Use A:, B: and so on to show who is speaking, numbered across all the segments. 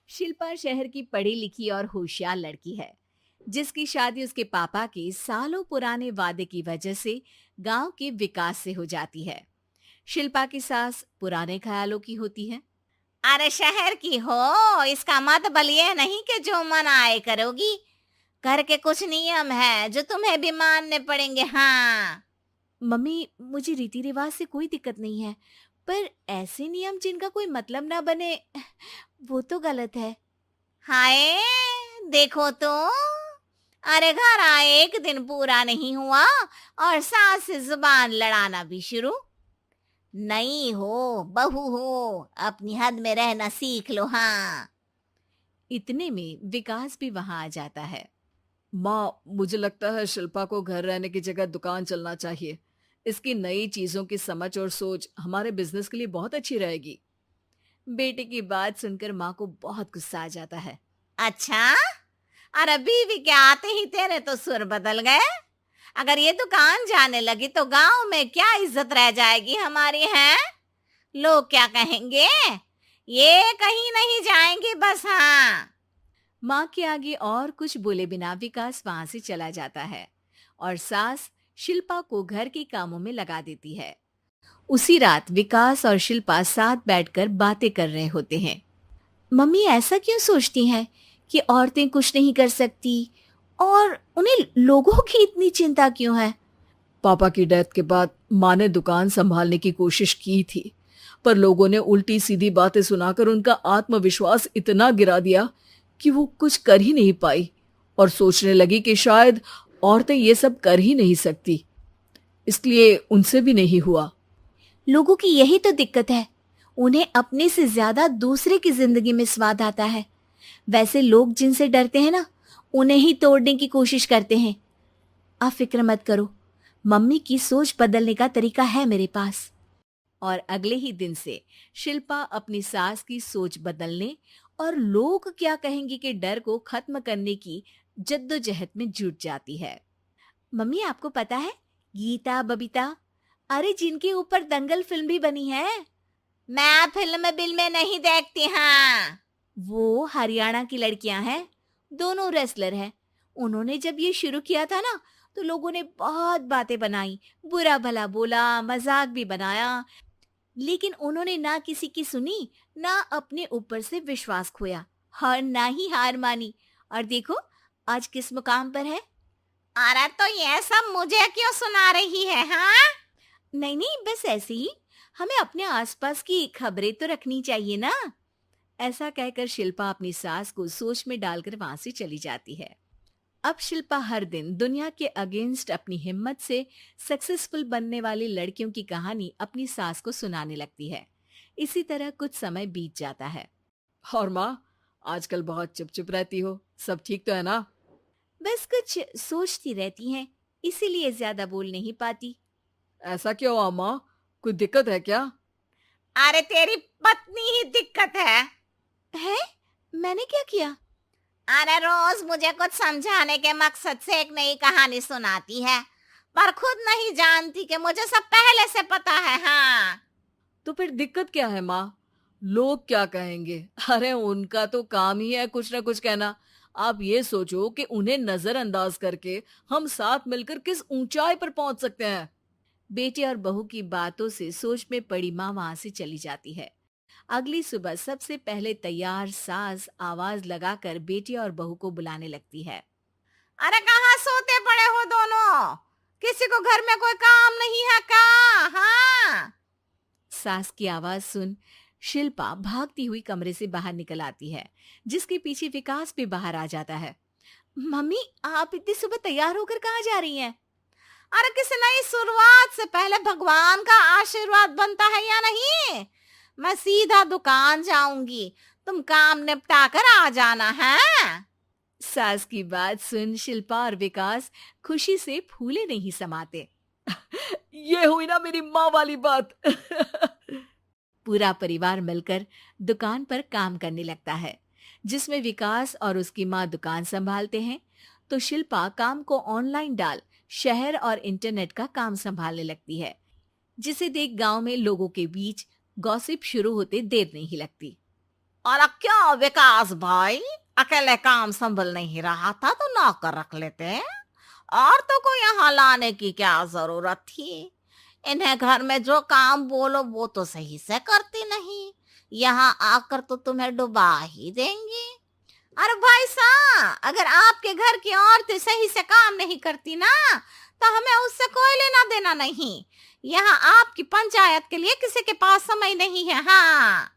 A: शिल्पा शहर की पढ़ी लिखी और होशियार लड़की है, जिसकी शादी उसके पापा के सालों पुराने वादे की वजह से गांव के विकास से हो जाती है। शिल्पा की सास पुराने ख्यालों की होती है।
B: अरे शहर की हो, इसका मतलब ये नहीं कि जो मन आए करोगी। घर के कुछ नियम है जो तुम्हें भी मानने पड़ेंगे। हाँ।
A: मम्मी, मुझे रीति रिवाज से कोई दिक्कत नहीं है, पर ऐसे नियम जिनका कोई मतलब ना बने, वो तो गलत है।
B: हाय, देखो तो। अरे घर आए एक दिन पूरा नहीं हुआ और सास से जुबान लड़ाना भी शुरू। नहीं हो, बहू हो, अपनी हद में रहना सीख लो। हाँ।
A: इतने में विकास भी वहां आ जाता है।
C: माँ, मुझे लगता है शिल्पा को घर रहने की जगह दुकान चलना चाहिए। इसकी नई चीजों की समझ और सोच हमारे बिजनेस के लिए बहुत अच्छी रहेगी।
A: बेटे की बात सुनकर माँ को बहुत गुस्सा आ जाता है।
B: अच्छा, अरे बीवी के आते ही तेरे तो सुर बदल गए। अगर ये दुकान जाने लगी तो गांव में क्या इज्जत रह जाएगी हमारी है। लोग क्या कहेंगे। ये कहीं नहीं जाएंगी बस। हाँ।
A: माँ के आगे और कुछ बोले बिना विकास वहां से चला जाता है और सास शिल्पा को घर के कामों में लगा देती है। उसी रात विकास और शिल्पा साथ बैठकर बातें कर रहे होते हैं। मम्मी ऐसा क्यों सोचती हैं कि औरतें कुछ नहीं कर सकती, और उन्हें लोगों की इतनी चिंता क्यों है?
C: पापा की डेथ के बाद माँ ने दुकान संभालने की कोशिश की थी, पर लोगों ने उल्टी सीधी बातें सुनाकर उनका आत्मविश्वास इतना गिरा दिया कि वो कुछ कर ही नहीं पाई और सोचने लगी कि शायद औरतें ये सब कर ही नहीं सकती। इसलिए उनसे भी नहीं हुआ।
A: लोगों की यही तो दिक्कत है, उन्हें अपने से ज्यादा दूसरे की जिंदगी में स्वाद आता है। वैसे लोग जिनसे डरते हैं ना, उन्हें ही तोड़ने की कोशिश करते हैं। आप फिक्र मत करो, मम्मी की सोच बदलने का तरीका है मेरे पास। और अगले ही दिन से शिल्पा अपनी सास की सोच बदलने और लोग क्या कहेंगे के डर को खत्म करने की जद्दोजहद में जुट जाती है। मम्मी, आपको पता है, गीता बबीता, अरे जिनके ऊपर दंगल फिल्म भी बनी है,
B: मैं फिल्म बिल में नहीं देखती। हाँ।
A: वो हरियाणा की लड़कियां हैं। दोनों रेसलर हैं। उन्होंने जब ये शुरू किया था ना, तो लोगों ने बहुत बातें बनाई, बुरा भला बोला, मजाक भी बनाया, लेकिन उन्होंने ना किसी की सुनी, ना अपने ऊपर से विश्वास खोया और ना ही हार मानी। और देखो आज किस मुकाम पर है।
B: अरे तो ये सब मुझे क्यों सुना रही है। हाँ।
A: नहीं नहीं, बस ऐसे ही, हमें अपने आसपास की खबरें तो रखनी चाहिए ना। ऐसा कहकर शिल्पा अपनी सास को सोच में डालकर वहां से चली जाती है। अब शिल्पा हर दिन दुनिया के अगेंस्ट अपनी हिम्मत से सक्सेसफुल बनने वाली लड़कियों की कहानी अपनी सास को सुनाने लगती है। इसी तरह कुछ समय बीत जाता है।
C: और माँ, आजकल बहुत चुप चुप रहती हो, सब ठीक तो है ना?
A: बस कुछ सोचती रहती हैं, इसीलिए ज्यादा बोल नहीं पाती।
C: ऐसा क्यों हुआ माँ? कोई दिक्कत है क्या?
B: अरे तेरी पत्नी ही दिक्कत है।
A: है? मैंने क्या किया?
B: अरे रोज मुझे कुछ समझाने के मकसद से एक नई कहानी सुनाती है, पर खुद नहीं जानती कि मुझे सब पहले से पता है। हाँ।
C: तो फिर दिक्कत क्या है माँ? लोग क्या कहेंगे? अरे उनका तो काम ही है कुछ ना कुछ कहना। आप ये सोचो कि उन्हें नजरअंदाज करके हम साथ मिलकर किस ऊंचाई पर पहुंच सकते हैं।
A: बेटे और बहू की बातों से सोच में पड़ी माँ वहां से चली जाती है। अगली सुबह सबसे पहले तैयार सास आवाज लगाकर बेटी और बहू को बुलाने लगती है।
B: अरे कहाँ सोते पड़े हो दोनों? किसी को घर में कोई काम नहीं है का? हाँ।
A: सास की आवाज सुन शिल्पा भागती हुई कमरे से बाहर निकल आती है, जिसके पीछे विकास भी बाहर आ जाता है। मम्मी, आप इतनी सुबह तैयार होकर कहाँ जा रही हैं?
B: अरे किसी नई शुरुआत से पहले भगवान का आशीर्वाद बनता है या नहीं? मैं सीधा दुकान जाऊंगी, तुम काम निपटा कर आ जाना है।
A: सास की बात सुन शिल्पा और विकास खुशी से फूले नहीं समाते।
C: ये हुई ना मेरी माँ वाली बात।
A: पूरा परिवार मिलकर दुकान पर काम करने लगता है, जिसमें विकास और उसकी माँ दुकान संभालते हैं, तो शिल्पा काम को ऑनलाइन डाल शहर और इंटरनेट का काम संभालने लगती है, जिसे देख गांव में लोगों के बीच गॉसिप शुरू होते देर नहीं लगती।
B: और क्या विकास भाई, अकेले काम संभल नहीं रहा था तो नौकर रख लेते। औरतों को यहाँ लाने की क्या जरूरत थी? इन्हें घर में जो काम बोलो वो तो सही से करती नहीं, यहाँ आकर तो तुम्हें डुबा ही देंगी। अरे भाई साहब, अगर आपके घर की औरतें सही से काम नहीं करती ना, तो हमें उससे कोई लेना देना नहीं। यहाँ आपकी पंचायत के लिए किसी के पास समय नहीं है। हाँ,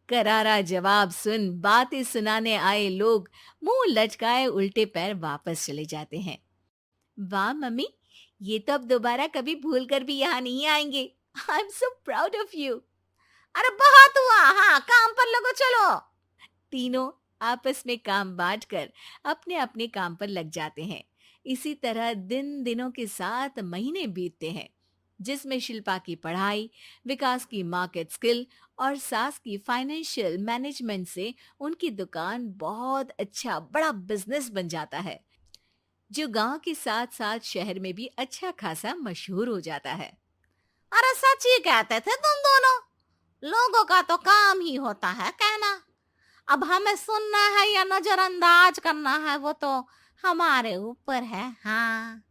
A: करारा जवाब सुन बातें सुनाने आए लोग मुंह लटकाए उल्टे पैर वापस चले जाते हैं। वाह मम्मी, ये तो अब दोबारा कभी भूल कर भी यहाँ नहीं आएंगे। I am so proud of you.
B: अरे बहुत हुआ, हाँ काम पर लगो चलो।
A: तीनों आपस में काम बांटकर अपने अपने काम पर लग जाते हैं। इसी तरह दिन दिनों के साथ महीने बीतते हैं, जिसमें शिल्पा की पढ़ाई, विकास की मार्केट स्किल और सास की फाइनेंशियल मैनेजमेंट से उनकी दुकान बहुत अच्छा बड़ा बिजनेस बन जाता है, जो गांव के साथ साथ शहर में भी अच्छा खासा मशहूर हो जाता है।
B: अरे सच ही कहते थे तुम दोनों, लोगों का तो काम ही होता है कहना। अब हमें सुनना है या नजरअंदाज करना है वो तो हमारे ऊपर है। हाँ,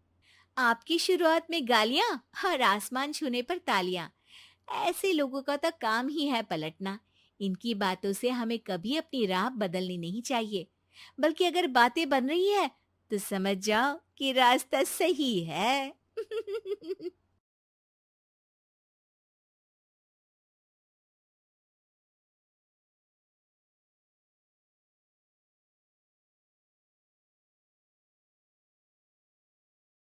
A: आपकी शुरुआत में गालियां और आसमान छूने पर तालियां, ऐसे लोगों का तो काम ही है पलटना। इनकी बातों से हमें कभी अपनी राह बदलनी नहीं चाहिए, बल्कि अगर बातें बन रही है तो समझ जाओ कि रास्ता सही है।